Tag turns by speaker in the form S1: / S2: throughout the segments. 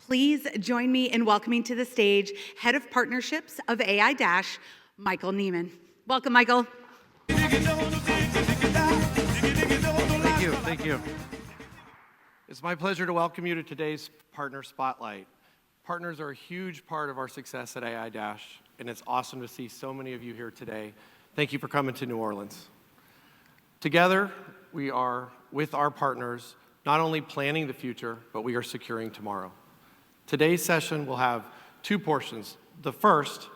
S1: Please join me in welcoming to the stage Head of Partnerships of AiDASH, Michael Neiman. Welcome, Michael.
S2: Thank you. It's my pleasure to welcome you to today's Partner Spotlight. Partners are a huge part of our success at AiDASH, and it's awesome to see so many of you here today. Thank you for coming to New Orleans. Together, we are, with our partners, not only planning the future, but we are securing tomorrow. Today's session will have two portions. The first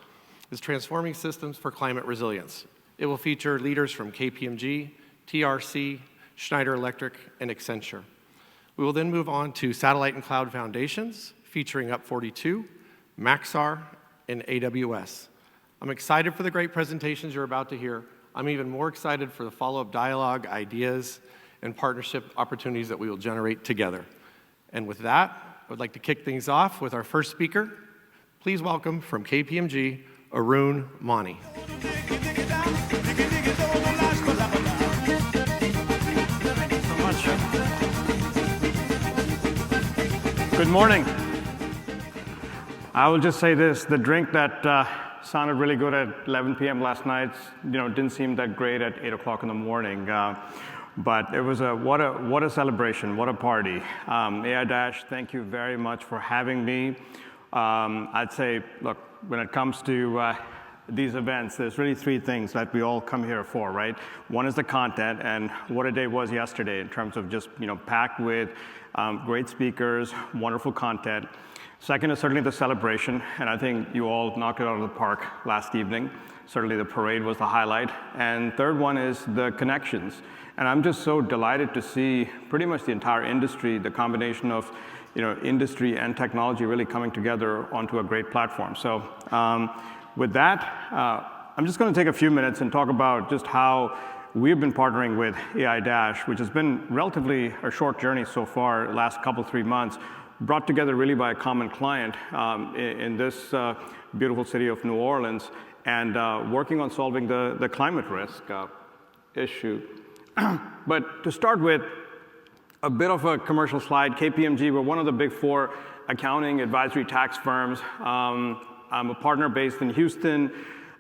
S2: is Transforming Systems for Climate Resilience. It will feature leaders from KPMG, TRC, Schneider Electric, and Accenture. We will then move on to Satellite and Cloud Foundations, featuring Up42, Maxar, and AWS. I'm excited for the great presentations you're about to hear. I'm even more excited for the follow-up dialogue, ideas, and partnership opportunities that we will generate together. And with that, I would like to kick things off with our first speaker. Please welcome from KPMG, Arun Mani.
S3: Thank you so much. Good morning. I will just say this, the drink that sounded really good at 11 p.m. last night, didn't seem that great at 8 o'clock in the morning. But it was what a celebration, what a party. AiDASH, thank you very much for having me. I'd say, look, when it comes to these events, there's really three things that we all come here for, right? One is the content, and what a day was yesterday in terms of just, packed with great speakers, wonderful content. Second is certainly the celebration, and I think you all knocked it out of the park last evening. Certainly the parade was the highlight. And third one is the connections. And I'm just so delighted to see pretty much the entire industry, the combination of industry and technology really coming together onto a great platform. So with that, I'm just going to take a few minutes and talk about just how we've been partnering with AiDASH, which has been relatively a short journey so far, last couple, 3 months, brought together really by a common client in this beautiful city of New Orleans, and working on solving the climate risk issue. But to start with, a bit of a commercial slide. KPMG, we're one of the big four accounting advisory tax firms. I'm a partner based in Houston.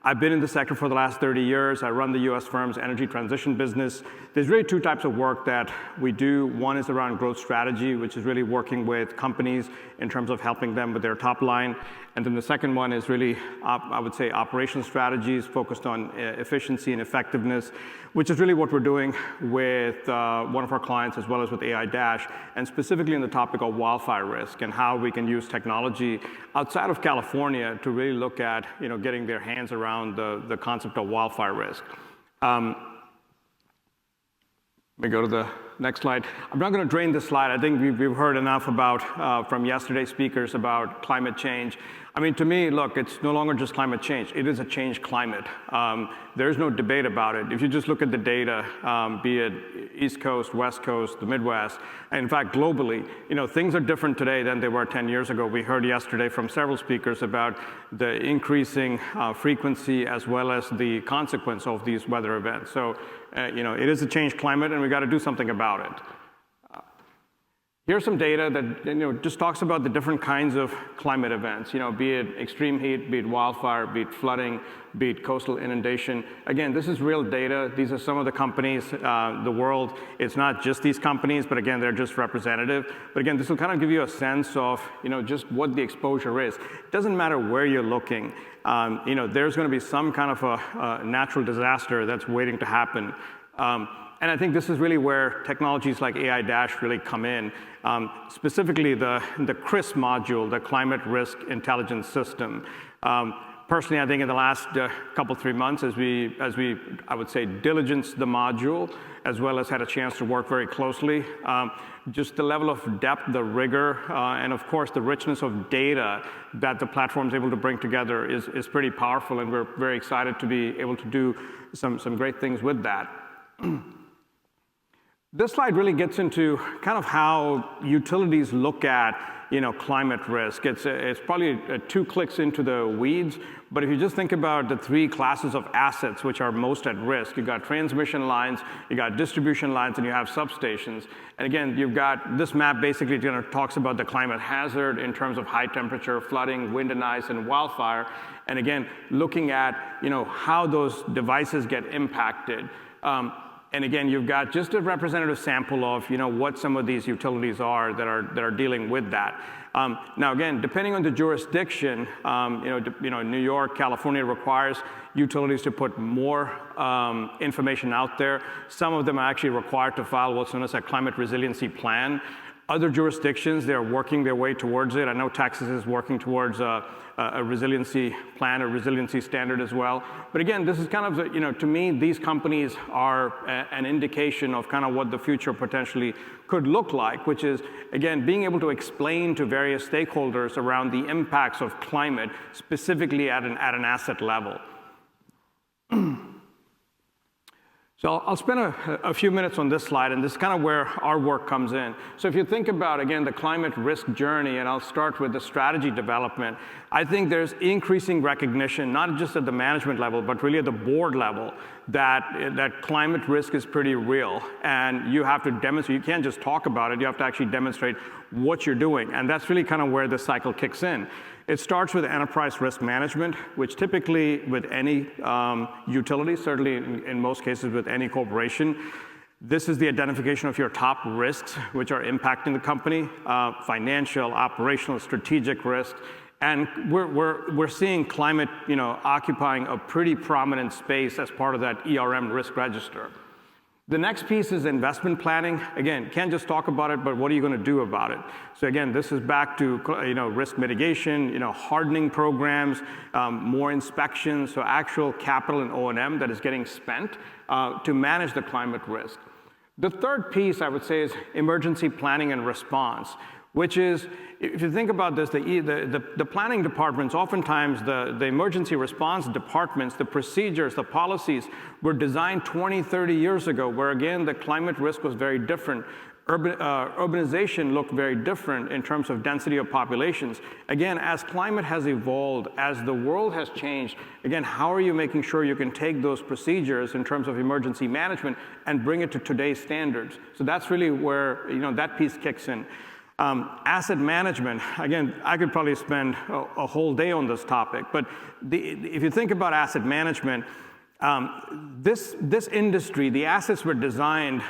S3: I've been in the sector for the last 30 years. I run the US firm's energy transition business. There's really two types of work that we do. One is around growth strategy, which is really working with companies in terms of helping them with their top line. And then the second one is really, I would say, operational strategies focused on efficiency and effectiveness, which is really what we're doing with one of our clients as well as with AiDASH, and specifically on the topic of wildfire risk and how we can use technology outside of California to really look at getting their hands around the concept of wildfire risk. Let me go to the next slide. I'm not going to drain this slide. I think we've heard enough about from yesterday's speakers about climate change. I mean, to me, look, it's no longer just climate change. It is a changed climate. There's no debate about it. If you just look at the data, be it East Coast, West Coast, the Midwest, and in fact, globally, things are different today than they were 10 years ago. We heard yesterday from several speakers about the increasing frequency as well as the consequence of these weather events. So, it is a changed climate, and we got to do something about it. Here's some data that just talks about the different kinds of climate events, be it extreme heat, be it wildfire, be it flooding, be it coastal inundation. Again, this is real data. These are some of the companies, the world. It's not just these companies, but again, they're just representative. But again, this will kind of give you a sense of just what the exposure is. It doesn't matter where you're looking. There's going to be some kind of a natural disaster that's waiting to happen. And I think this is really where technologies like AiDASH really come in. Specifically, the CRIS module, the Climate Risk Intelligence System. Personally, I think in the last couple, 3 months, as we, I would say, diligenced the module, as well as had a chance to work very closely, just the level of depth, the rigor, and of course, the richness of data that the platform is able to bring together is pretty powerful, and we're very excited to be able to do some great things with that. This slide really gets into kind of how utilities look at, climate risk. It's probably 2 clicks into the weeds, but if you just think about the 3 classes of assets which are most at risk, you've got transmission lines, you got distribution lines, and you have substations. And again, you've got this map basically talks about the climate hazard in terms of high temperature, flooding, wind and ice, and wildfire. And again, looking at, how those devices get impacted. And again, you've got just a representative sample of, what some of these utilities are that are dealing with that. Now, again, depending on the jurisdiction, New York, California requires utilities to put more information out there. Some of them are actually required to file what's known as a climate resiliency plan. Other jurisdictions, they're working their way towards it. I know Texas is working towards a resiliency plan, a resiliency standard as well. But again, this is kind of, to me, these companies are an indication of kind of what the future potentially could look like, which is, again, being able to explain to various stakeholders around the impacts of climate, specifically at an asset level. So I'll spend a few minutes on this slide, and this is kind of where our work comes in. So if you think about, again, the climate risk journey, and I'll start with the strategy development, I think there's increasing recognition, not just at the management level, but really at the board level, that climate risk is pretty real. And you have to demonstrate, you can't just talk about it, you have to actually demonstrate what you're doing. And that's really kind of where the cycle kicks in. It starts with enterprise risk management, which typically with any utility, certainly in most cases with any corporation, this is the identification of your top risks, which are impacting the company, financial, operational, strategic risks. And we're seeing climate, occupying a pretty prominent space as part of that ERM risk register. The next piece is investment planning. Again, can't just talk about it, but what are you going to do about it? So again, this is back to risk mitigation, hardening programs, more inspections, so actual capital and O&M that is getting spent to manage the climate risk. The third piece, I would say, is emergency planning and response, which is, if you think about this, the planning departments, oftentimes the emergency response departments, the procedures, the policies were designed 20, 30 years ago, where again, the climate risk was very different. Urbanization looked very different in terms of density of populations. Again, as climate has evolved, as the world has changed, again, how are you making sure you can take those procedures in terms of emergency management and bring it to today's standards? So that's really where that piece kicks in. Asset management, again, I could probably spend a whole day on this topic, but if you think about asset management, this industry, the assets were designed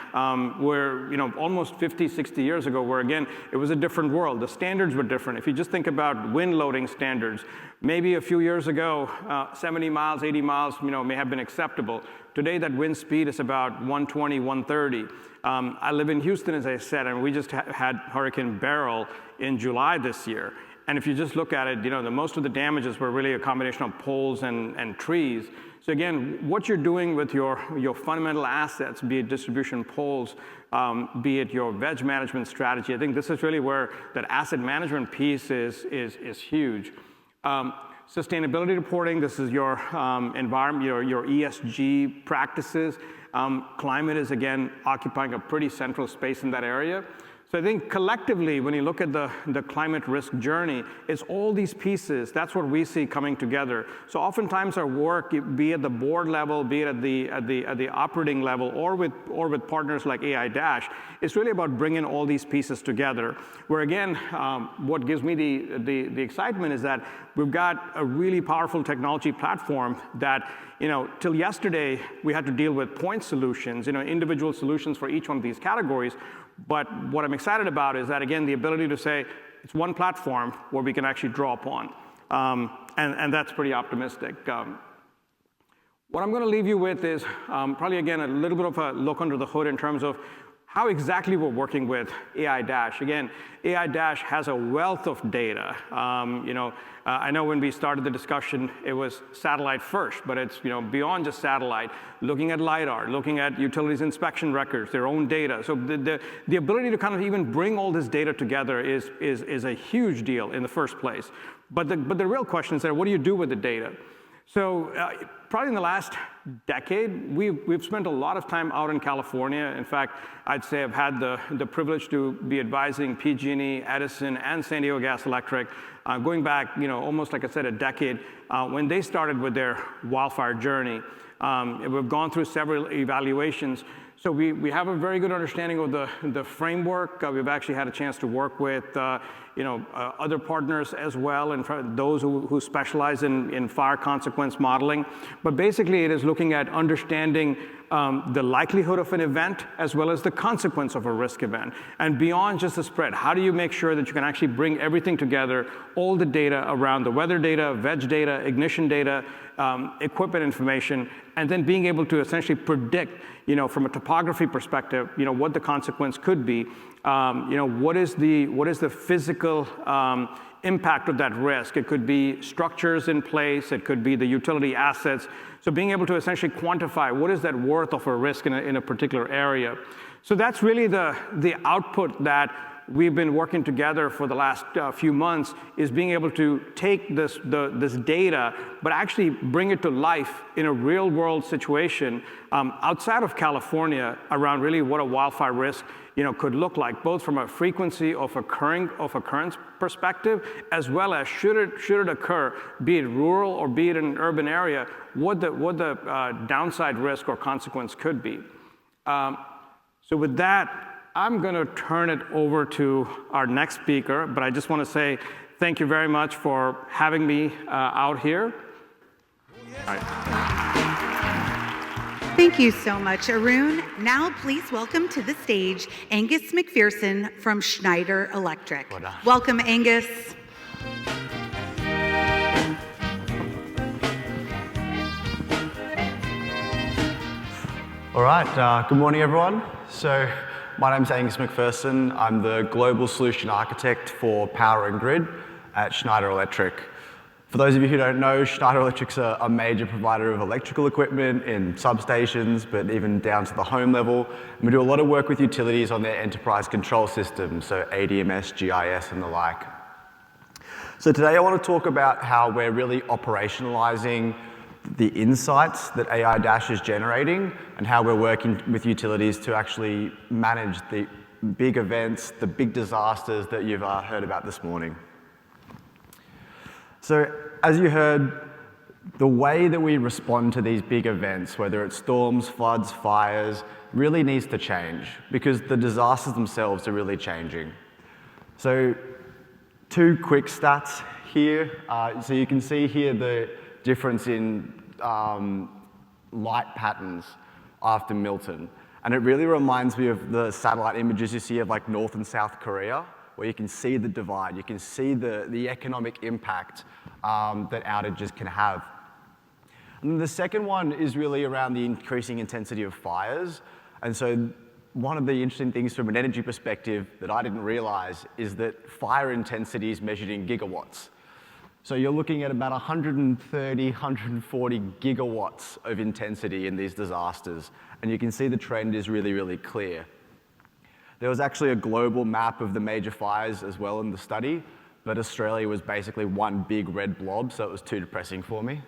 S3: were almost 50, 60 years ago, where again, it was a different world. The standards were different. If you just think about wind loading standards, maybe a few years ago, 70 miles, 80 miles, may have been acceptable. Today, that wind speed is about 120, 130. I live in Houston, as I said, and we just had Hurricane Beryl in July this year. And if you just look at it, most of the damages were really a combination of poles and trees. So again, what you're doing with your fundamental assets, be it distribution poles, be it your veg management strategy, I think this is really where that asset management piece is huge. Sustainability reporting, this is your environment, your ESG practices. Climate is, again, occupying a pretty central space in that area. So I think collectively, when you look at the climate risk journey, it's all these pieces. That's what we see coming together. So oftentimes our work, be it at the board level, be it at the operating level, or with partners like AiDASH, it's really about bringing all these pieces together. Where again, what gives me the excitement is that we've got a really powerful technology platform that, till yesterday, we had to deal with point solutions, individual solutions for each one of these categories. But what I'm excited about is that, again, the ability to say it's one platform where we can actually draw upon. And that's pretty optimistic. What I'm going to leave you with is probably, again, a little bit of a look under the hood in terms of how exactly we're working with AiDASH. Again, AiDASH has a wealth of data. I know when we started the discussion, it was satellite first, but it's beyond just satellite, looking at LiDAR, looking at utilities inspection records, their own data. So the ability to kind of even bring all this data together is a huge deal in the first place. But the real question is, what do you do with the data? So probably in the last decade, we've spent a lot of time out in California. In fact, I'd say I've had the privilege to be advising PG&E, Edison, and San Diego Gas Electric, going back, almost like I said, a decade, when they started with their wildfire journey. We've gone through several evaluations. So we have a very good understanding of the framework. We've actually had a chance to work with other partners as well, and those who specialize in fire consequence modeling. But basically, it is looking at understanding the likelihood of an event as well as the consequence of a risk event. And beyond just the spread, how do you make sure that you can actually bring everything together, all the data around the weather data, veg data, ignition data, equipment information, and then being able to essentially predict, from a topography perspective, what the consequence could be. What is the physical impact of that risk? It could be structures in place. It could be the utility assets. So being able to essentially quantify what is that worth of a risk in a particular area. So that's really the output that we've been working together for the last few months, is being able to take this data, but actually bring it to life in a real world situation outside of California around really what a wildfire risk could look like, both from a frequency of occurrence perspective, as well as should it occur, be it rural or be it in an urban area, what the downside risk or consequence could be. So with that, I'm going to turn it over to our next speaker, but I just want to say thank you very much for having me out here. All right.
S1: Thank you so much, Arun. Now, please welcome to the stage Angus McPherson from Schneider Electric. Welcome, Angus.
S4: All right, good morning, everyone. So my name's Angus McPherson. I'm the Global Solution Architect for Power and Grid at Schneider Electric. For those of you who don't know, Schneider Electric's a major provider of electrical equipment in substations, but even down to the home level. And we do a lot of work with utilities on their enterprise control systems, so ADMS, GIS, and the like. So today I want to talk about how we're really operationalizing the insights that AiDASH is generating and how we're working with utilities to actually manage the big events, the big disasters that you've heard about this morning. So as you heard, the way that we respond to these big events, whether it's storms, floods, fires, really needs to change because the disasters themselves are really changing. So 2 quick stats here. So you can see here the difference in light patterns after Milton. And it really reminds me of the satellite images you see of like North and South Korea, where you can see the divide, you can see the economic impact that outages can have. And then the second one is really around the increasing intensity of fires. And so one of the interesting things from an energy perspective that I didn't realize is that fire intensity is measured in gigawatts. So you're looking at about 130, 140 gigawatts of intensity in these disasters. And you can see the trend is really, really clear. There was actually a global map of the major fires as well in the study, but Australia was basically one big red blob, so it was too depressing for me.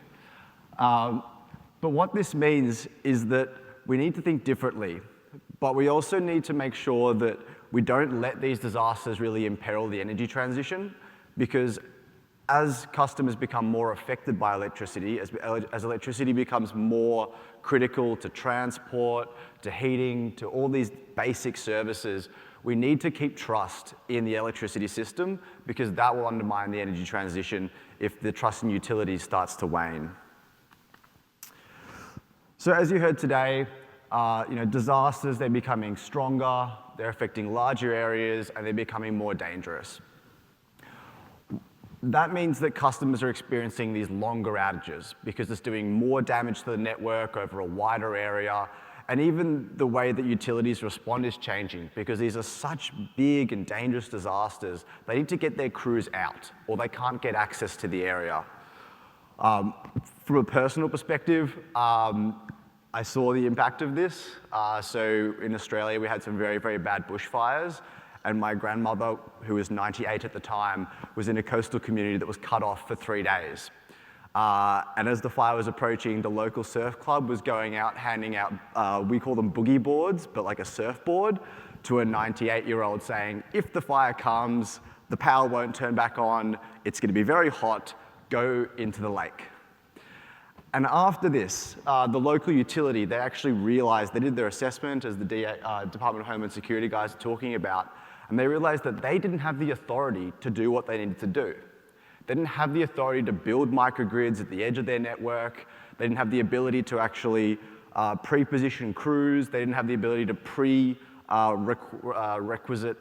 S4: But what this means is that we need to think differently, but we also need to make sure that we don't let these disasters really imperil the energy transition, because as customers become more affected by electricity, as electricity becomes more critical to transport, to heating, to all these basic services, we need to keep trust in the electricity system because that will undermine the energy transition if the trust in utilities starts to wane. So as you heard today, disasters, they're becoming stronger, they're affecting larger areas, and they're becoming more dangerous. That means that customers are experiencing these longer outages because it's doing more damage to the network over a wider area. And even the way that utilities respond is changing because these are such big and dangerous disasters. They need to get their crews out or they can't get access to the area. From a personal perspective, I saw the impact of this. So in Australia, we had some very, very bad bushfires. And my grandmother, who was 98 at the time, was in a coastal community that was cut off for 3 days. And as the fire was approaching, the local surf club was going out, handing out, we call them boogie boards, but like a surfboard, to a 98-year-old saying, if the fire comes, the power won't turn back on, it's going to be very hot, go into the lake. And after this, the local utility, they actually realized, they did their assessment, as the Department of Homeland Security guys are talking about, and they realized that they didn't have the authority to do what they needed to do. They didn't have the authority to build microgrids at the edge of their network. They didn't have the ability to actually pre-position crews. They didn't have the ability to requisite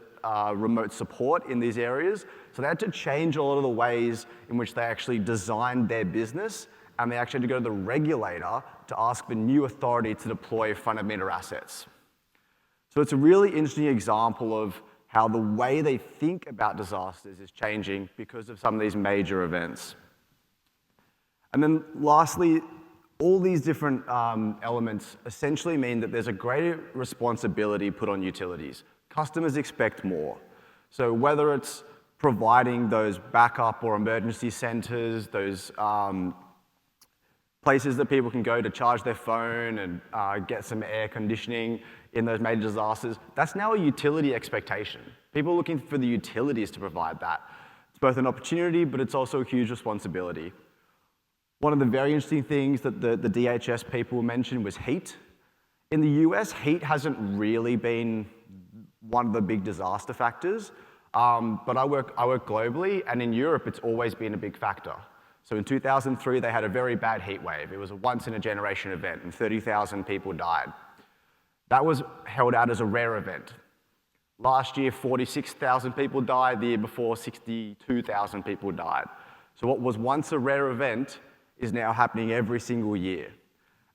S4: remote support in these areas. So they had to change a lot of the ways in which they actually designed their business, and they actually had to go to the regulator to ask for new authority to deploy front-of-meter assets. So it's a really interesting example of how the way they think about disasters is changing because of some of these major events. And then lastly, all these different elements essentially mean that there's a greater responsibility put on utilities. Customers expect more. So whether it's providing those backup or emergency centers, those places that people can go to charge their phone and get some air conditioning in those major disasters, that's now a utility expectation. People are looking for the utilities to provide that. It's both an opportunity, but it's also a huge responsibility. One of the very interesting things that the DHS people mentioned was heat. In the US, heat hasn't really been one of the big disaster factors, but I work globally, and in Europe, it's always been a big factor. So in 2003, they had a very bad heat wave. It was a once-in-a-generation event, and 30,000 people died. That was held out as a rare event. Last year, 46,000 people died. The year before, 62,000 people died. So what was once a rare event is now happening every single year.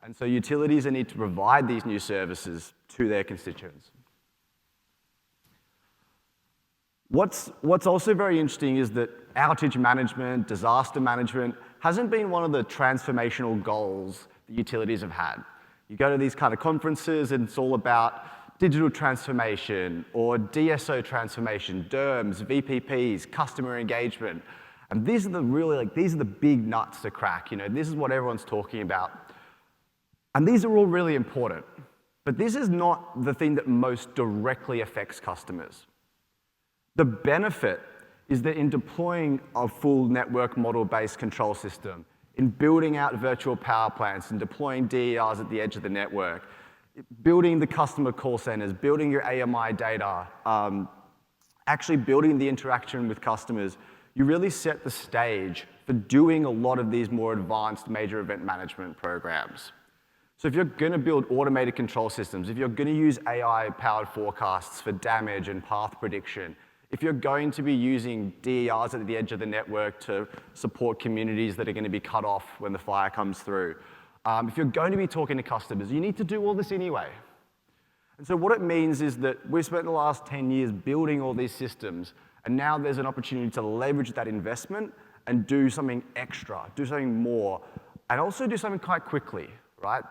S4: And so utilities need to provide these new services to their constituents. What's also very interesting is that outage management, disaster management, hasn't been one of the transformational goals that utilities have had. You go to these kind of conferences and it's all about digital transformation or DSO transformation, DERMS, VPPs, customer engagement. And these are these are the big nuts to crack. This is what everyone's talking about. And these are all really important. But this is not the thing that most directly affects customers. The benefit is that in deploying a full network model-based control system, in building out virtual power plants and deploying DERs at the edge of the network, building the customer call centers, building your AMI data, actually building the interaction with customers, you really set the stage for doing a lot of these more advanced major event management programs. So if you're going to build automated control systems, if you're going to use AI-powered forecasts for damage and path prediction, if you're going to be using DERs at the edge of the network to support communities that are going to be cut off when the fire comes through, if you're going to be talking to customers, you need to do all this anyway. And so what it means is that we've spent the last 10 years building all these systems, and now there's an opportunity to leverage that investment and do something extra, do something more, and also do something quite quickly, right?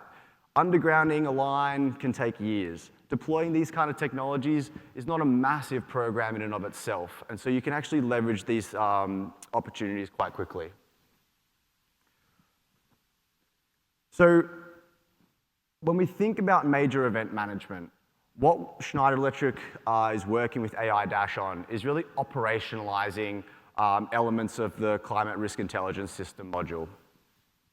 S4: Undergrounding a line can take years. Deploying these kind of technologies is not a massive program in and of itself, and so you can actually leverage these opportunities quite quickly. So when we think about major event management, what Schneider Electric is working with AiDASH on is really operationalizing elements of the climate risk intelligence system module.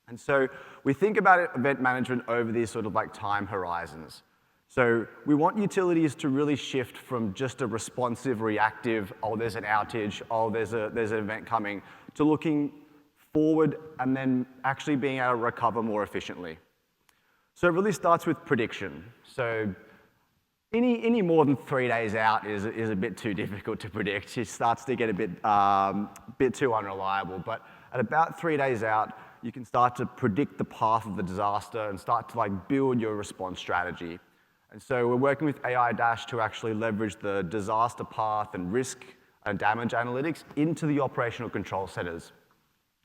S4: And so we think about event management over these sort of like time horizons. So we want utilities to really shift from just a responsive, reactive, oh, there's an outage, oh, there's an event coming, to looking forward and then actually being able to recover more efficiently. So it really starts with prediction. So any more than 3 days out is a bit too difficult to predict. It starts to get a bit too unreliable. But at about 3 days out, you can start to predict the path of the disaster and start to build your response strategy. And so we're working with AiDASH to actually leverage the disaster path and risk and damage analytics into the operational control centers.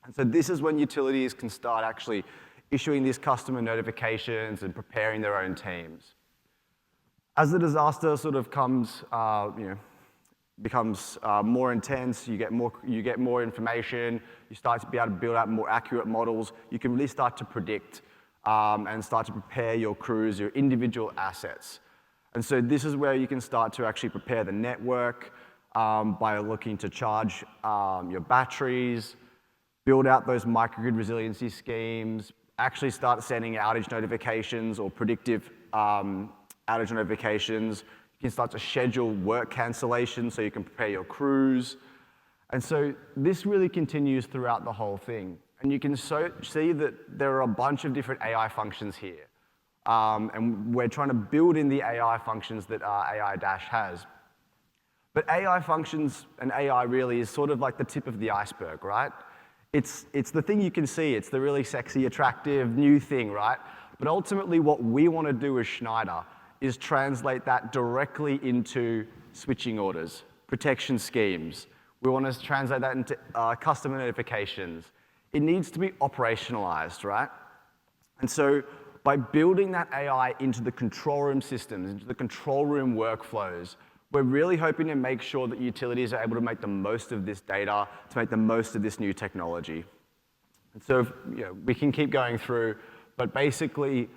S4: And so this is when utilities can start actually issuing these customer notifications and preparing their own teams. As the disaster sort of comes, becomes more intense, you get more information, you start to be able to build out more accurate models, you can really start to predict and start to prepare your crews, your individual assets. And so this is where you can start to actually prepare the network by looking to charge your batteries, build out those microgrid resiliency schemes, actually start sending outage notifications or predictive outage notifications. You can start to schedule work cancellation so you can prepare your crews. And so this really continues throughout the whole thing. And you can see that there are a bunch of different AI functions here. And we're trying to build in the AI functions that AiDASH has. But AI functions and AI really is sort of like the tip of the iceberg, right? It's the thing you can see. It's the really sexy, attractive, new thing, right? But ultimately, what we want to do as Schneider is translate that directly into switching orders, protection schemes. We want to translate that into customer notifications. It needs to be operationalized, right? And so by building that AI into the control room systems, into the control room workflows, we're really hoping to make sure that utilities are able to make the most of this data, to make the most of this new technology. And so we can keep going through, but basically,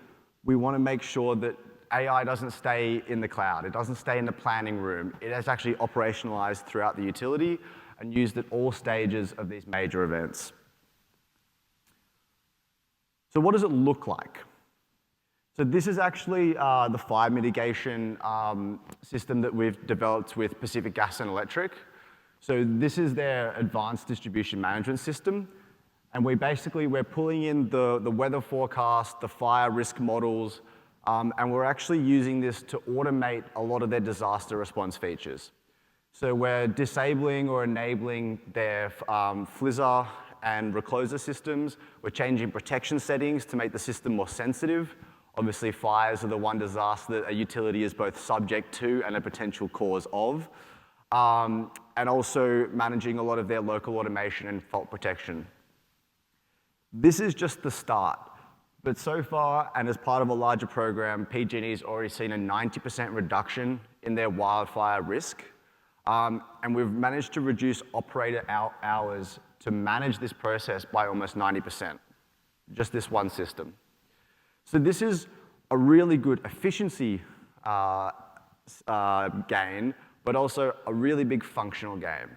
S4: we want to make sure that AI doesn't stay in the cloud. It doesn't stay in the planning room. It is actually operationalized throughout the utility and used at all stages of these major events. So what does it look like? So this is actually the fire mitigation system that we've developed with Pacific Gas and Electric. So this is their advanced distribution management system. And we're pulling in the weather forecast, the fire risk models, and we're actually using this to automate a lot of their disaster response features. So we're disabling or enabling their FLISR and recloser systems. We're changing protection settings to make the system more sensitive. Obviously, fires are the one disaster that a utility is both subject to and a potential cause of. And also managing a lot of their local automation and fault protection. This is just the start. But so far, and as part of a larger program, PG&E has already seen a 90% reduction in their wildfire risk. And we've managed to reduce operator hours to manage this process by almost 90%, just this one system. So this is a really good efficiency gain, but also a really big functional gain.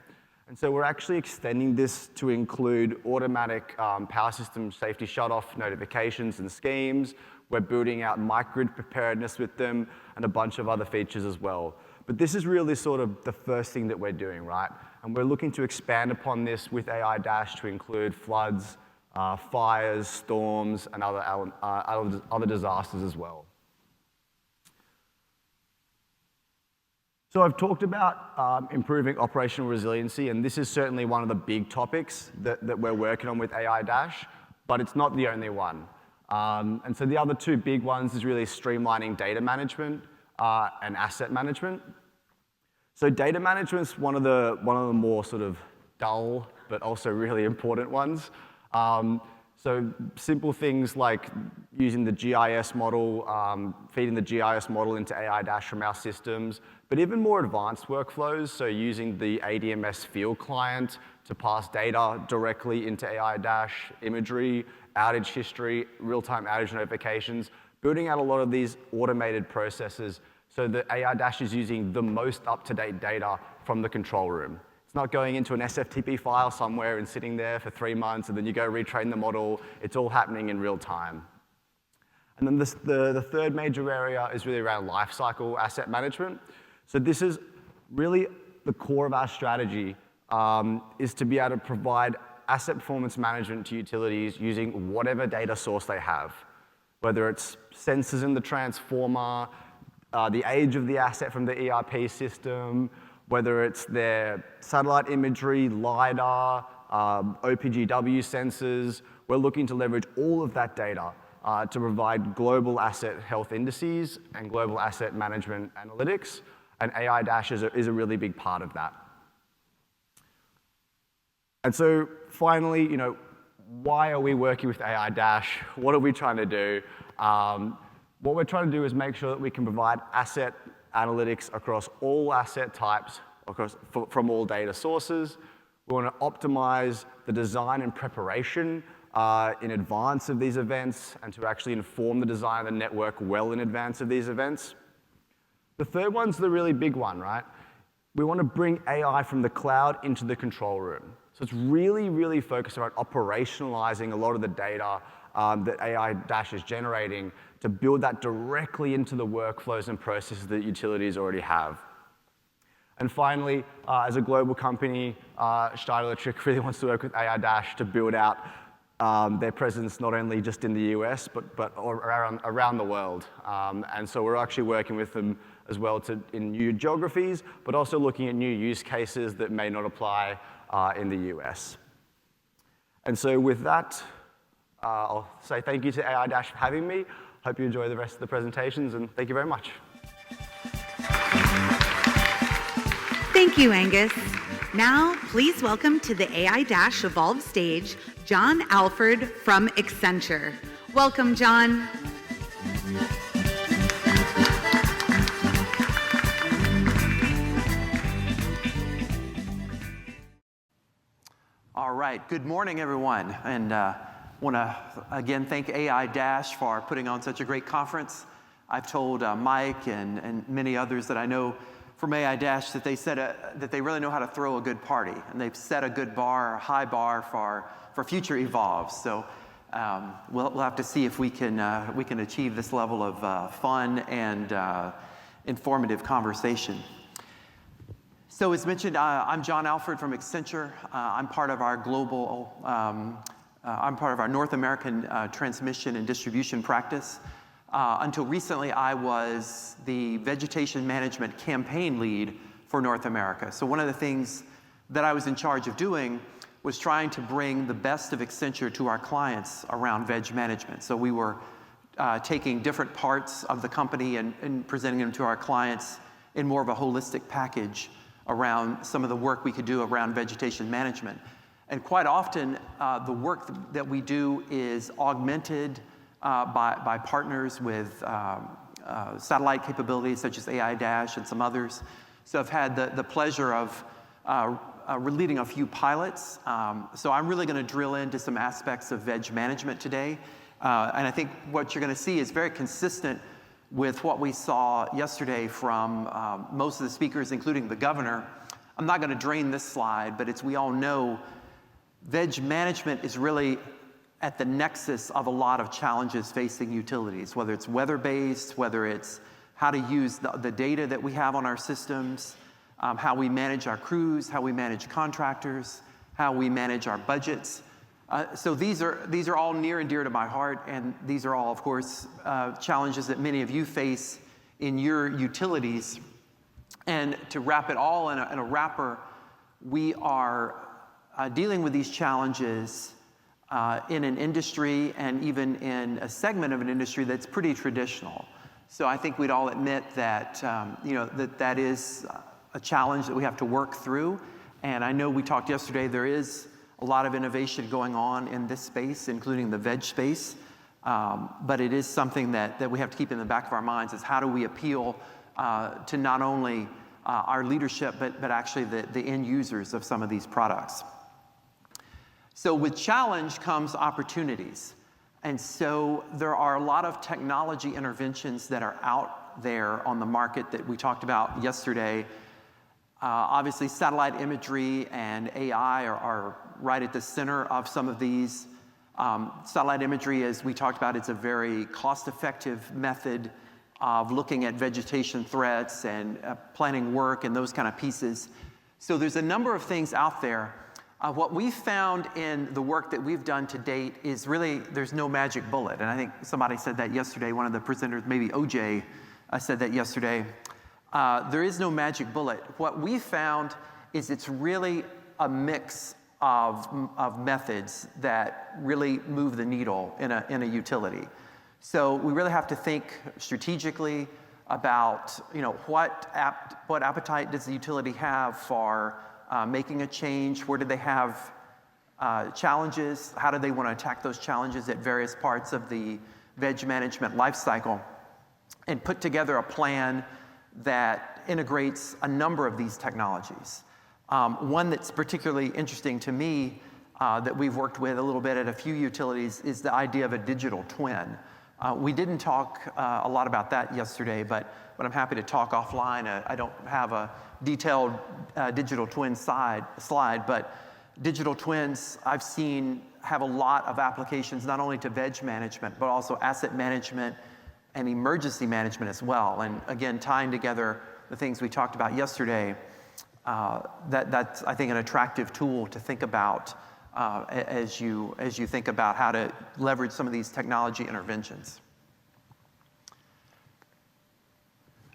S4: And so we're actually extending this to include automatic power system safety shutoff notifications and schemes. We're building out microgrid preparedness with them and a bunch of other features as well. But this is really sort of the first thing that we're doing, right? And we're looking to expand upon this with AiDASH to include floods, fires, storms, and other disasters as well. So I've talked about improving operational resiliency, and this is certainly one of the big topics that we're working on with AiDASH, but it's not the only one. And so the other two big ones is really streamlining data management and asset management. So data management is one of the more sort of dull, but also really important ones. So simple things like using the GIS model, feeding the GIS model into AiDASH from our systems, but even more advanced workflows, so using the ADMS field client to pass data directly into AiDASH, imagery, outage history, real-time outage notifications, building out a lot of these automated processes so that AiDASH is using the most up-to-date data from the control room. It's not going into an SFTP file somewhere and sitting there for 3 months, and then you go retrain the model. It's all happening in real time. And then the third major area is really around lifecycle asset management. So this is really the core of our strategy, is to be able to provide asset performance management to utilities using whatever data source they have, whether it's sensors in the transformer, the age of the asset from the ERP system, whether it's their satellite imagery, LiDAR, OPGW sensors. We're looking to leverage all of that data to provide global asset health indices and global asset management analytics, and AiDASH is a really big part of that. And so finally, why are we working with AiDASH? What are we trying to do? What we're trying to do is make sure that we can provide asset analytics across all asset types of course, from all data sources. We want to optimize the design and preparation in advance of these events and to actually inform the design of the network well in advance of these events. The third one's the really big one, right? We want to bring AI from the cloud into the control room. So it's really, really focused around operationalizing a lot of the data that AiDASH is generating to build that directly into the workflows and processes that utilities already have. And finally, as a global company, Schneider Electric really wants to work with AiDASH to build out their presence not only just in the US, but around the world. And so we're actually working with them as well in new geographies, but also looking at new use cases that may not apply in the US. And so with that, I'll say thank you to AiDASH for having me. Hope you enjoy the rest of the presentations, and thank you very much.
S1: Thank you, Angus. Now, please welcome to the AiDASH Evolve stage, John Alford from Accenture. Welcome, John.
S5: All right, good morning, everyone. And want to, again, thank AiDASH for putting on such a great conference. I've told Mike and many others that I know from AiDASH that they really know how to throw a good party, and they've set a good bar, a high bar for future evolves. So we'll have to see if we can achieve this level of fun and informative conversation. So as mentioned, I'm John Alford from Accenture. I'm part of our global, I'm part of our North American transmission and distribution practice. Until recently, I was the vegetation management campaign lead for North America. So one of the things that I was in charge of doing was trying to bring the best of Accenture to our clients around veg management. So we were taking different parts of the company and presenting them to our clients in more of a holistic package around some of the work we could do around vegetation management. And quite often, the work that we do is augmented by partners with satellite capabilities such as AiDASH and some others. So I've had the pleasure of leading a few pilots. So I'm really going to drill into some aspects of veg management today. And I think what you're going to see is very consistent with what we saw yesterday from most of the speakers, including the governor. I'm not going to drain this slide, but we all know, veg management is really at the nexus of a lot of challenges facing utilities, whether it's weather-based, whether it's how to use the data that we have on our systems, how we manage our crews, how we manage contractors, how we manage our budgets. So these are all near and dear to my heart, and these are all, of course, challenges that many of you face in your utilities. And to wrap it all in a wrapper, we are dealing with these challenges in an industry and even in a segment of an industry that's pretty traditional. So I think we'd all admit that that is a challenge that we have to work through. And I know we talked yesterday, there is a lot of innovation going on in this space, including the veg space. But it is something that we have to keep in the back of our minds, is how do we appeal to not only our leadership, but actually the end users of some of these products. So with challenge comes opportunities. And so there are a lot of technology interventions that are out there on the market that we talked about yesterday. Obviously, satellite imagery and AI are right at the center of some of these. Satellite imagery, as we talked about, it's a very cost-effective method of looking at vegetation threats and planning work and those kind of pieces. So there's a number of things out there. What we found in the work that we've done to date is really there's no magic bullet. And I think somebody said that yesterday, one of the presenters, maybe OJ, said that yesterday. There is no magic bullet. What we found is it's really a mix of methods that really move the needle in a utility. So we really have to think strategically about what appetite does the utility have for making a change? Where do they have challenges? How do they want to attack those challenges at various parts of the veg management life cycle? And put together a plan that integrates a number of these technologies. One that's particularly interesting to me that we've worked with a little bit at a few utilities is the idea of a digital twin. We didn't talk a lot about that yesterday, but I'm happy to talk offline. I don't have a detailed digital twin slide, but digital twins I've seen have a lot of applications, not only to veg management, but also asset management and emergency management as well. And again, tying together the things we talked about yesterday, that's, I think, an attractive tool to think about as you think about how to leverage some of these technology interventions.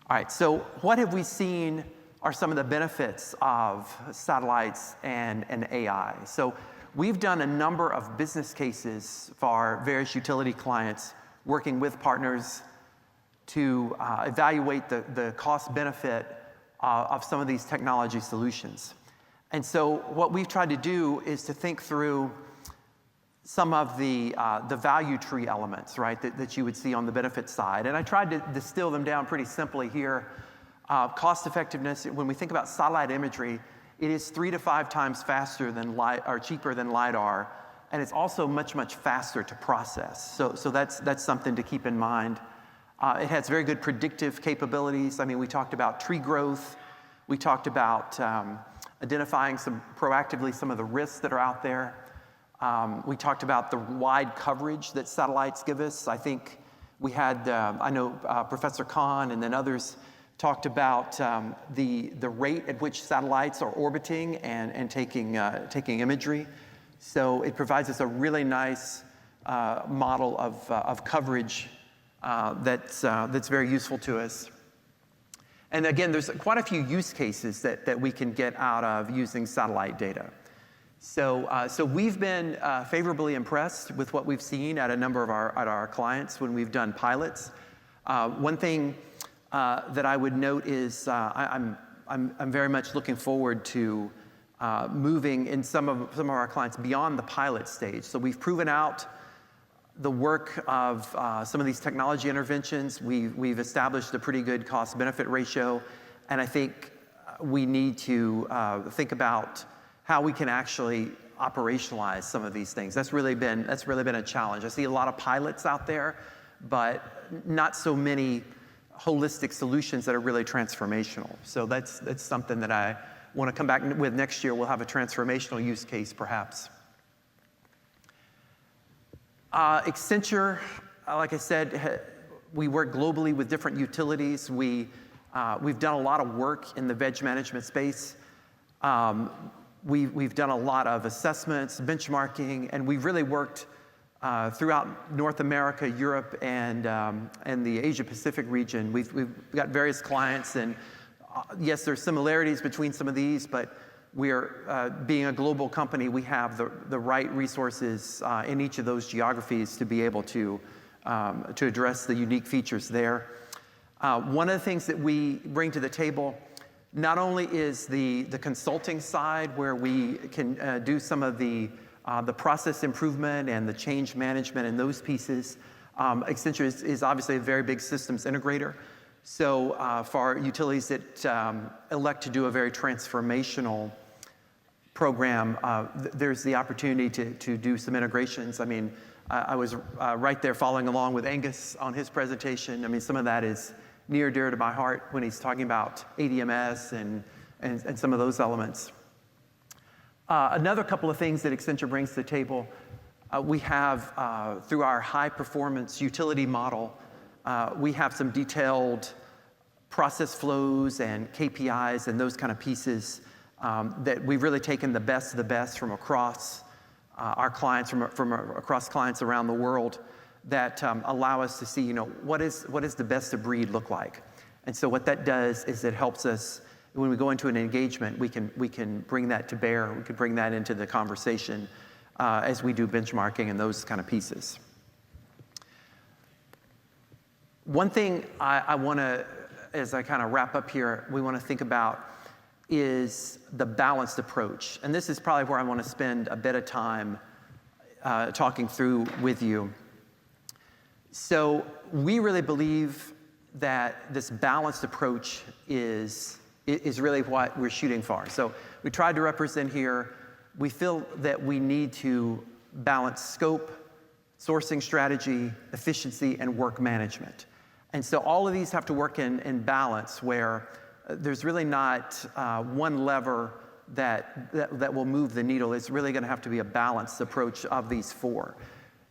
S5: All right, so what have we seen are some of the benefits of satellites and AI? So we've done a number of business cases for our various utility clients, working with partners to evaluate the cost benefit of some of these technology solutions. And so what we've tried to do is to think through some of the value tree elements, right, that you would see on the benefit side. And I tried to distill them down pretty simply here. Cost effectiveness, when we think about satellite imagery, it is 3 to 5 times faster than or cheaper than LiDAR, and it's also much, much faster to process. So that's something to keep in mind. It has very good predictive capabilities. I mean, we talked about tree growth. We talked about identifying proactively some of the risks that are out there. We talked about the wide coverage that satellites give us. I think we had, I know Professor Khan and then others talked about the rate at which satellites are orbiting and taking imagery. So it provides us a really nice model of coverage that's very useful to us. And again, there's quite a few use cases that we can get out of using satellite data. So we've been favorably impressed with what we've seen at a number of our clients when we've done pilots. One thing that I would note is I'm very much looking forward to moving in some of our clients beyond the pilot stage. So we've proven out the work of some of these technology interventions. We've established a pretty good cost-benefit ratio, and I think we need to think about how we can actually operationalize some of these things. That's really been a challenge. I see a lot of pilots out there, but not so many holistic solutions that are really transformational. So that's something that I want to come back with next year. We'll have a transformational use case, perhaps. Accenture, like I said, we work globally with different utilities. We've done a lot of work in the veg management space. We've done a lot of assessments, benchmarking, and we've really worked throughout North America, Europe, and the Asia-Pacific region. We've got various clients, and yes, there's similarities between some of these, but we're, being a global company, we have the right resources in each of those geographies to be able to address the unique features there. One of the things that we bring to the table not only is the consulting side, where we can do some of the process improvement and the change management and those pieces. Accenture is obviously a very big systems integrator. So for utilities that elect to do a very transformational program, there's the opportunity to do some integrations. I mean, I was right there following along with Angus on his presentation. I mean, some of that is near dear to my heart when he's talking about ADMS and some of those elements. Another couple of things that Accenture brings to the table, we have, through our high-performance utility model, we have some detailed process flows and KPIs and those kind of pieces that we've really taken the best of the best from across our clients, from across clients around the world, that allow us to see, you know, what is the best of breed look like. And so what that does is it helps us, when we go into an engagement, we can bring that to bear. We can bring that into the conversation as we do benchmarking and those kind of pieces. One thing I want to, as I kind of wrap up here, we want to think about is the balanced approach. And this is probably where I want to spend a bit of time talking through with you. So we really believe that this balanced approach is really what we're shooting for. So we tried to represent here, we feel that we need to balance scope, sourcing strategy, efficiency, and work management. And so all of these have to work in balance, where there's really not one lever that will move the needle. It's really going to have to be a balanced approach of these four.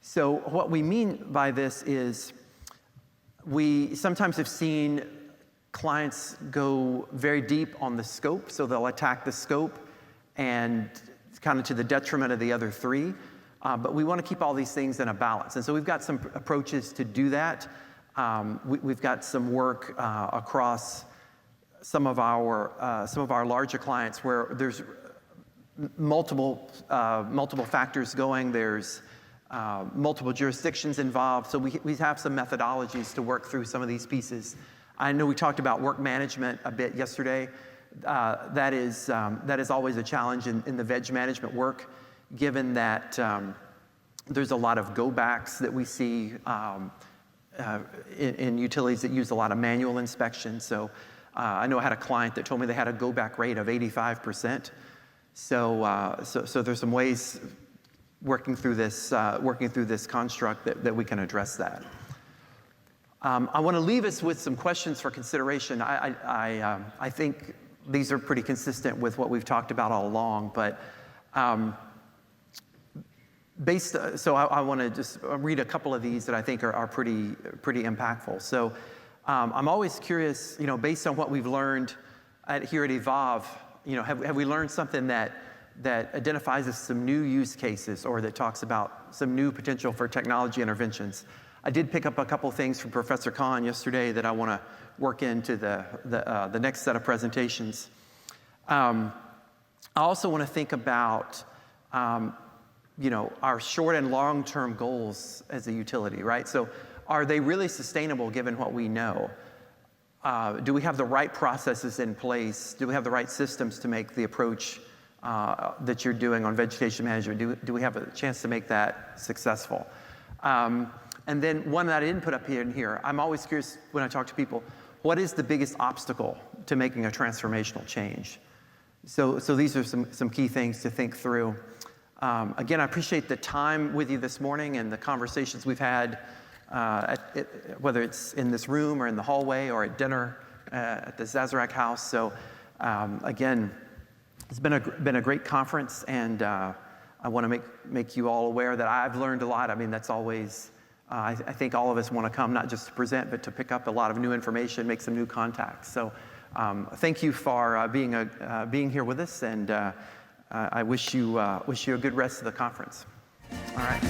S5: So what we mean by this is we sometimes have seen clients go very deep on the scope, so they'll attack the scope and kind of to the detriment of the other three. But we want to keep all these things in a balance. And so we've got some approaches to do that. We've got some work across some of our larger clients where there's multiple factors going. There's multiple jurisdictions involved. So we have some methodologies to work through some of these pieces. I know we talked about work management a bit yesterday. That is always a challenge in the veg management work, given that there's a lot of go-backs that we see in utilities that use a lot of manual inspection. So I know I had a client that told me they had a go-back rate of 85%. So there's some ways working through this construct that we can address that. I want to leave us with some questions for consideration. I think these are pretty consistent with what we've talked about all along, but so I want to just read a couple of these that I think are pretty impactful. So I'm always curious, based on what we've learned here at Evolve, have we learned something that identifies some new use cases or that talks about some new potential for technology interventions? I did pick up a couple things from Professor Khan yesterday that I want to work into the next set of presentations. I also want to think about our short and long-term goals as a utility, right? So are they really sustainable given what we know? Do we have the right processes in place? Do we have the right systems to make the approach that you're doing on vegetation management? Do we have a chance to make that successful? And then one that I didn't put up here, I'm always curious when I talk to people, what is the biggest obstacle to making a transformational change? So these are some key things to think through. Again, I appreciate the time with you this morning and the conversations we've had, whether it's in this room or in the hallway or at dinner at the Zazarak House. So again, it's been a great conference, and I want to make you all aware that I've learned a lot. I mean, that's always, I think all of us want to come not just to present, but to pick up a lot of new information, make some new contacts. So thank you for being here with us, and I wish you a good rest of the conference. All right.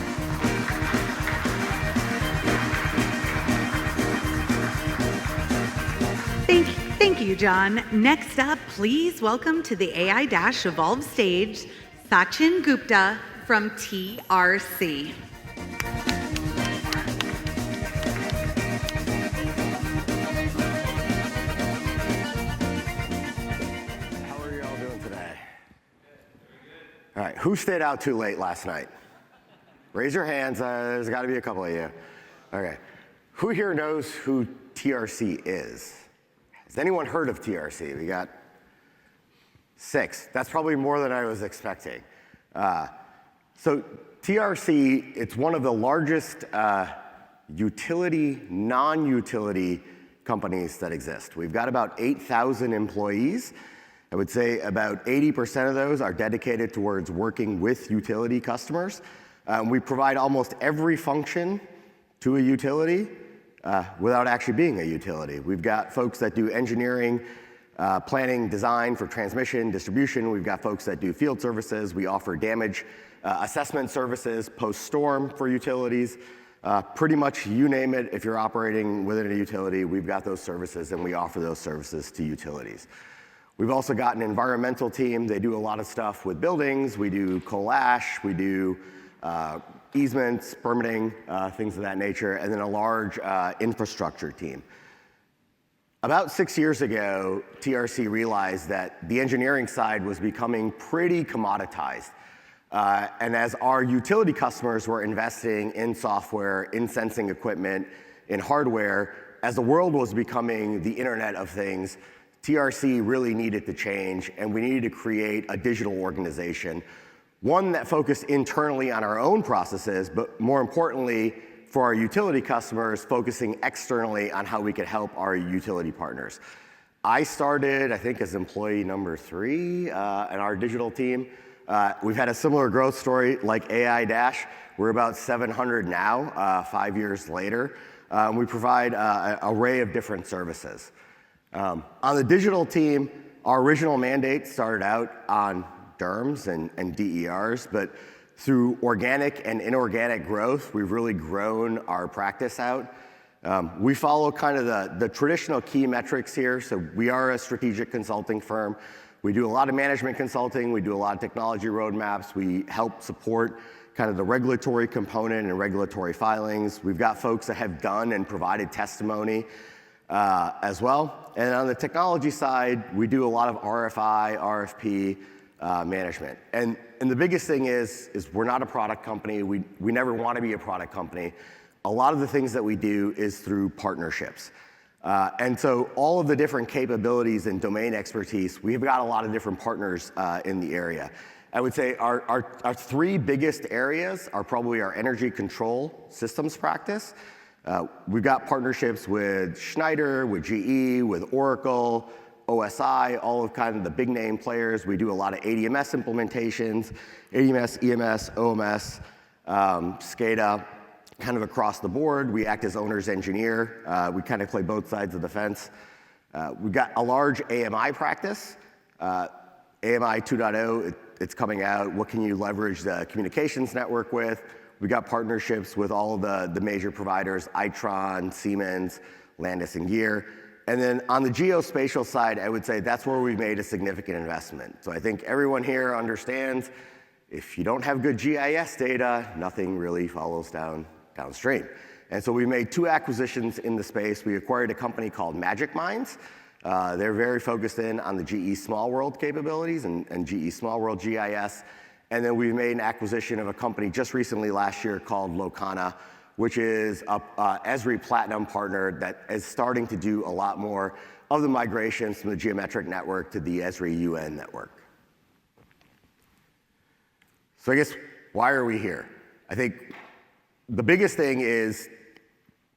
S1: Thank you, John. Next up, please welcome to the AiDASH Evolve stage, Sachin Gupta from TRC.
S6: How are you all doing today? All right, who stayed out too late last night? Raise your hands, there's gotta be a couple of you. Okay, who here knows who TRC is? Has anyone heard of TRC? We got 6. That's probably more than I was expecting. So TRC, it's one of the largest utility, non-utility companies that exist. We've got about 8,000 employees. I would say about 80% of those are dedicated towards working with utility customers. We provide almost every function to a utility without actually being a utility. We've got folks that do engineering, planning, design for transmission, distribution. We've got folks that do field services. We offer damage assessment services post-storm for utilities. Pretty much you name it, if you're operating within a utility, we've got those services, and we offer those services to utilities. We've also got an environmental team. They do a lot of stuff with buildings. We do coal ash. We do easements, permitting, things of that nature, and then a large infrastructure team. About 6 years ago, TRC realized that the engineering side was becoming pretty commoditized. And as our utility customers were investing in software, in sensing equipment, in hardware, as the world was becoming the Internet of Things, TRC really needed to change, and we needed to create a digital organization, one that focused internally on our own processes, but more importantly, for our utility customers, focusing externally on how we could help our utility partners. I started, I think, as employee number 3 in our digital team. We've had a similar growth story like AiDASH. We're about 700 now, 5 years later. We provide an array of different services. On the digital team, our original mandate started out on DERMs and DERs, but through organic and inorganic growth, we've really grown our practice out. We follow kind of the traditional key metrics here. So we are a strategic consulting firm. We do a lot of management consulting. We do a lot of technology roadmaps. We help support kind of the regulatory component and regulatory filings. We've got folks that have done and provided testimony as well. And on the technology side, we do a lot of RFI, RFP management. And the biggest thing is we're not a product company. We never want to be a product company. A lot of the things that we do is through partnerships. And so all of the different capabilities and domain expertise, we've got a lot of different partners in the area. I would say our 3 biggest areas are probably our energy control systems practice. We've got partnerships with Schneider, with GE, with Oracle, OSI, all of kind of the big name players. We do a lot of ADMS implementations, ADMS, EMS, OMS, SCADA, kind of across the board. We act as owner's engineer. We kind of play both sides of the fence. We've got a large AMI practice. AMI 2.0, it's coming out. What can you leverage the communications network with? We got partnerships with all of the major providers, Itron, Siemens, Landis and Gear. And then on the geospatial side, I would say that's where we've made a significant investment. So I think everyone here understands if you don't have good GIS data, nothing really follows downstream. And so we made 2 acquisitions in the space. We acquired a company called Magic Minds. They're very focused in on the GE Small World capabilities and GE Small World GIS. And then we made an acquisition of a company just recently last year called Locana, which is a Esri Platinum partner that is starting to do a lot more of the migrations from the geometric network to the Esri UN network. So I guess, why are we here? I think the biggest thing is,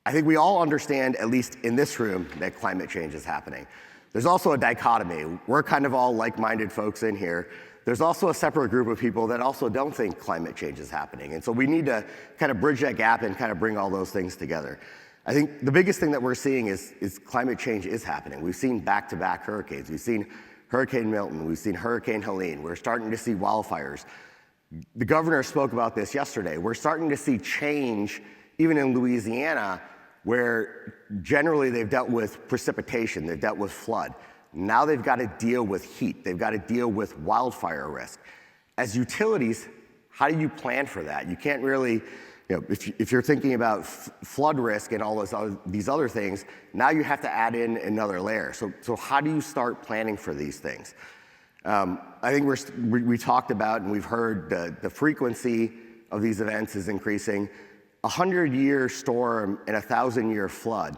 S6: I think we all understand, at least in this room, that climate change is happening. There's also a dichotomy. We're kind of all like-minded folks in here. There's also a separate group of people that also don't think climate change is happening. And so we need to kind of bridge that gap and kind of bring all those things together. I think the biggest thing that we're seeing is climate change is happening. We've seen back-to-back hurricanes. We've seen Hurricane Milton. We've seen Hurricane Helene. We're starting to see wildfires. The governor spoke about this yesterday. We're starting to see change even in Louisiana, where generally they've dealt with precipitation, they've dealt with flood. Now they've got to deal with heat. They've got to deal with wildfire risk. As utilities, how do you plan for that? You can't really, if you're thinking about flood risk and all these other things, now you have to add in another layer. So how do you start planning for these things? I think we talked about and we've heard the frequency of these events is increasing. 100-year storm and 1,000-year flood,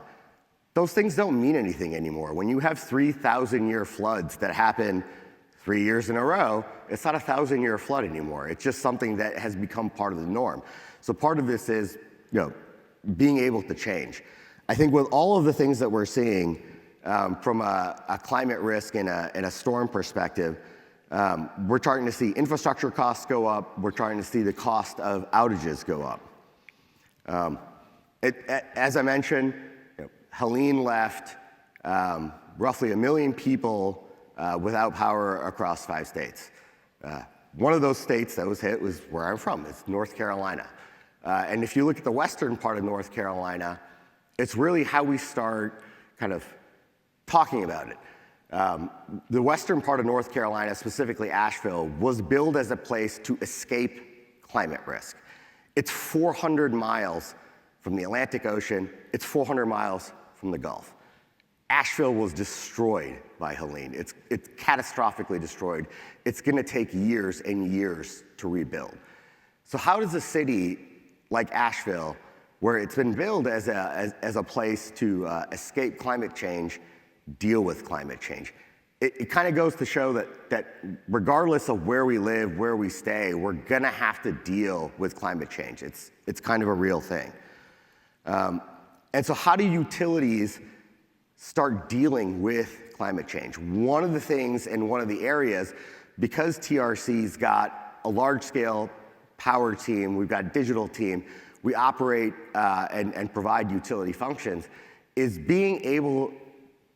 S6: those things don't mean anything anymore. When you have 3,000-year floods that happen 3 years in a row, it's not a 1,000-year flood anymore. It's just something that has become part of the norm. So part of this is, being able to change. I think with all of the things that we're seeing from a climate risk and a storm perspective, we're starting to see infrastructure costs go up. We're starting to see the cost of outages go up. As I mentioned, Helene left roughly 1 million people without power across 5 states. One of those states that was hit was where I'm from. It's North Carolina. And if you look at the western part of North Carolina, it's really how we start kind of talking about it. The western part of North Carolina, specifically Asheville, was built as a place to escape climate risk. It's 400 miles from the Atlantic Ocean. It's 400 miles from the Gulf. Asheville was destroyed by Helene. It's catastrophically destroyed. It's going to take years and years to rebuild. So how does a city like Asheville where it's been billed as a place to escape climate change, deal with climate change. It kind of goes to show that regardless of where we live, where we stay, we're gonna have to deal with climate change. It's kind of a real thing. And so how do utilities start dealing with climate change? One of the things and one of the areas, because TRC's got a large-scale power team, we've got a digital team, we operate and provide utility functions, is being able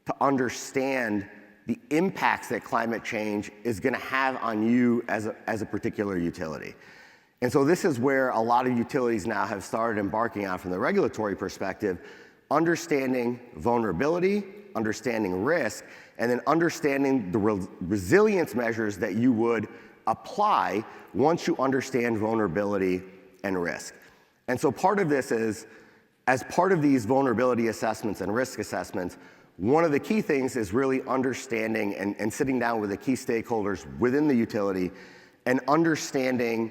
S6: to understand the impacts that climate change is gonna have on you as a particular utility. And so this is where a lot of utilities now have started embarking on from the regulatory perspective, understanding vulnerability, understanding risk, and then understanding the resilience measures that you would apply once you understand vulnerability and risk. And so part of this is, as part of these vulnerability assessments and risk assessments, one of the key things is really understanding and sitting down with the key stakeholders within the utility and understanding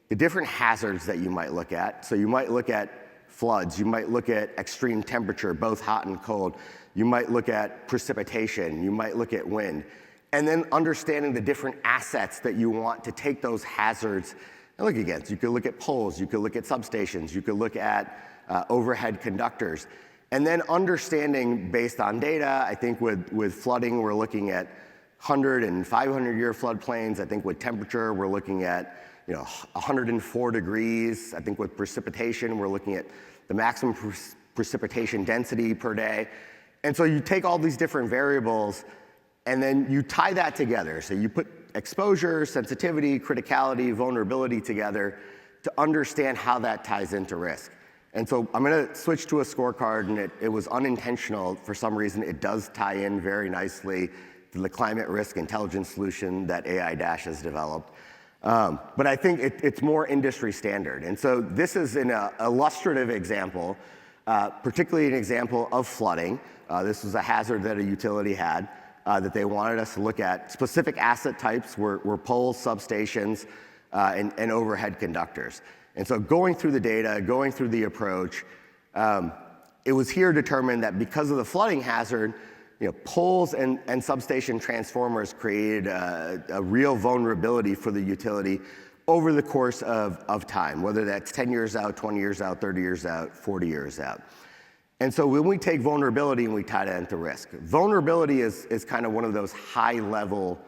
S6: the different hazards that you might look at. So you might look at floods, you might look at extreme temperature, both hot and cold, you might look at precipitation, you might look at wind, and then understanding the different assets that you want to take those hazards and look against. You could look at poles, you could look at substations, you could look at overhead conductors. And then understanding based on data, I think with flooding, we're looking at 100 and 500-year floodplains. I think with temperature, we're looking at 104 degrees. I think with precipitation, we're looking at the maximum precipitation density per day. And so you take all these different variables and then you tie that together. So you put exposure, sensitivity, criticality, vulnerability together to understand how that ties into risk. And so I'm gonna switch to a scorecard, and it was unintentional. For some reason, it does tie in very nicely to the climate risk intelligence solution that AiDASH has developed. But I think it's more industry standard. And so this is an illustrative example, particularly an example of flooding. This was a hazard that a utility had that they wanted us to look at. Specific asset types were poles, substations, and overhead conductors. And so going through the data, going through the approach, it was here determined that because of the flooding hazard, poles and substation transformers created a real vulnerability for the utility over the course of time, whether that's 10 years out, 20 years out, 30 years out, 40 years out. And so when we take vulnerability and we tie that into risk, vulnerability is kind of one of those high-level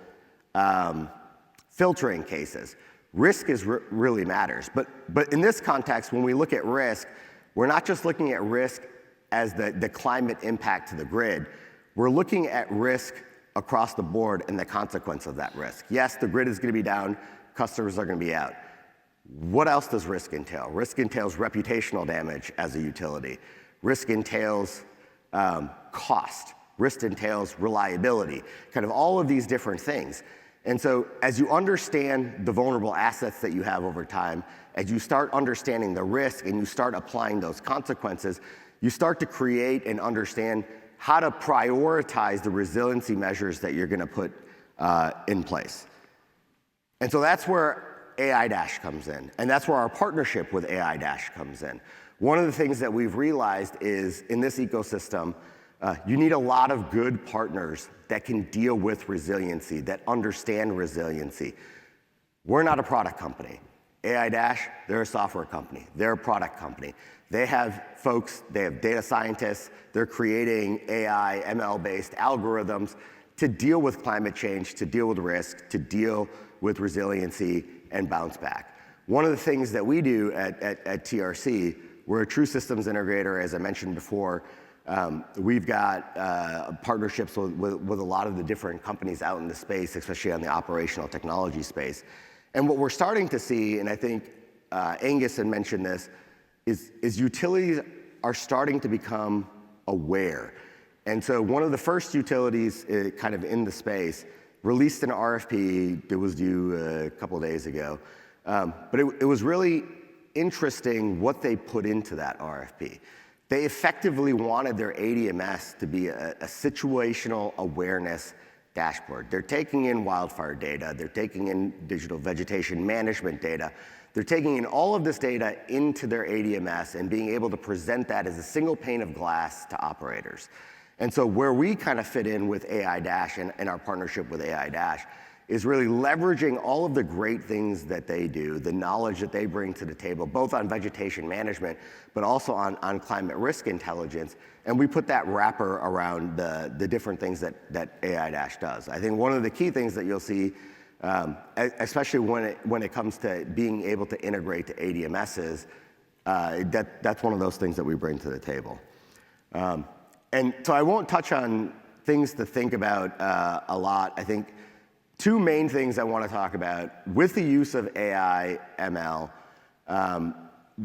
S6: filtering cases. Risk really matters. But in this context, when we look at risk, we're not just looking at risk as the climate impact to the grid. We're looking at risk across the board and the consequence of that risk. Yes, the grid is going to be down, customers are going to be out. What else does risk entail? Risk entails reputational damage as a utility. Risk entails cost. Risk entails reliability, kind of all of these different things. And so as you understand the vulnerable assets that you have over time, as you start understanding the risk and you start applying those consequences, you start to create and understand how to prioritize the resiliency measures that you're going to put in place. And so that's where AiDASH comes in, and that's where our partnership with AiDASH comes in. One of the things that we've realized is in this ecosystem, you need a lot of good partners that can deal with resiliency, that understand resiliency. We're not a product company. AiDASH, they're a software company. They're a product company. They have folks, they have data scientists, they're creating AI, ML-based algorithms to deal with climate change, to deal with risk, to deal with resiliency and bounce back. One of the things that we do at TRC, we're a true systems integrator, as I mentioned before. We've got partnerships with a lot of the different companies out in the space, especially on the operational technology space. And what we're starting to see, and I think Angus had mentioned this, is utilities are starting to become aware. And so one of the first utilities kind of in the space released an RFP that was due a couple of days ago. But it was really interesting what they put into that RFP. They effectively wanted their ADMS to be a situational awareness dashboard. They're taking in wildfire data, they're taking in digital vegetation management data, They're taking in all of this data into their ADMS and being able to present that as a single pane of glass to operators. And so where we kind of fit in with AiDASH and our partnership with AiDASH is really leveraging all of the great things that they do, the knowledge that they bring to the table, both on vegetation management, but also on climate risk intelligence. And we put that wrapper around the different things that AiDASH does. I think one of the key things that you'll see, especially when it comes to being able to integrate to ADMSs, that's one of those things that we bring to the table. And so I won't touch on things to think about a lot. I think two main things I want to talk about with the use of AI, ML,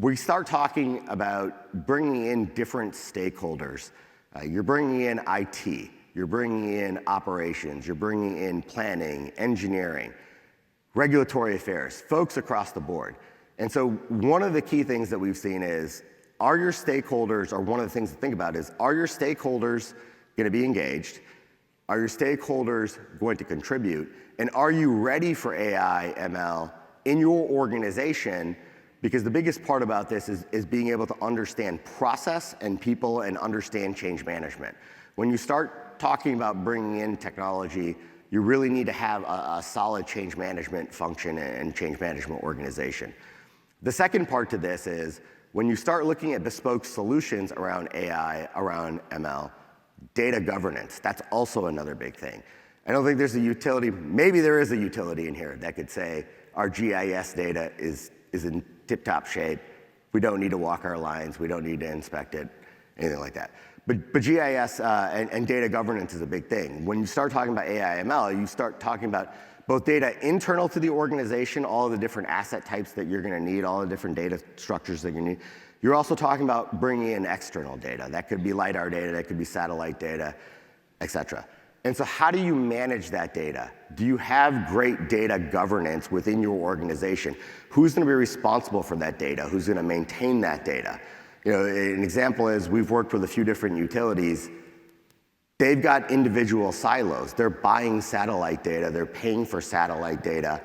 S6: we start talking about bringing in different stakeholders. You're bringing in IT, you're bringing in operations, you're bringing in planning, engineering, regulatory affairs, folks across the board. And so one of the key things that we've seen is, are your stakeholders, or one of the things to think about is, are your stakeholders going to be engaged? Are your stakeholders going to contribute? And are you ready for AI, ML in your organization? Because the biggest part about this is being able to understand process and people and understand change management. When you start talking about bringing in technology, you really need to have a solid change management function and change management organization. The second part to this is, when you start looking at bespoke solutions around AI, around ML, data governance, that's also another big thing. I don't think there's a utility, maybe there is a utility in here that could say our GIS data is in tip-top shape. We don't need to walk our lines. We don't need to inspect it, anything like that. But GIS and data governance is a big thing. When you start talking about AI, ML, you start talking about both data internal to the organization, all of the different asset types that you're going to need, all the different data structures that you need. You're also talking about bringing in external data. That could be LiDAR data, that could be satellite data, et cetera. And so how do you manage that data? Do you have great data governance within your organization? Who's going to be responsible for that data? Who's going to maintain that data? You know, an example is we've worked with a few different utilities. They've got individual silos. They're buying satellite data. They're paying for satellite data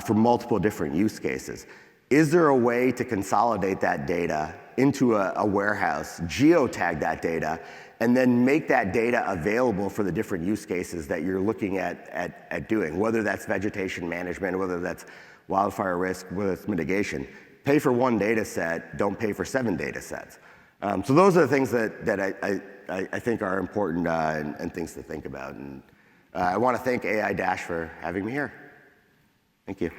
S6: for multiple different use cases. Is there a way to consolidate that data into a warehouse, geotag that data, and then make that data available for the different use cases that you're looking at doing, whether that's vegetation management, whether that's wildfire risk, whether it's mitigation? Pay for one data set, don't pay for 7 data sets. So those are the things that I think are important and things to think about. And I want to thank AiDASH for having me here. Thank you.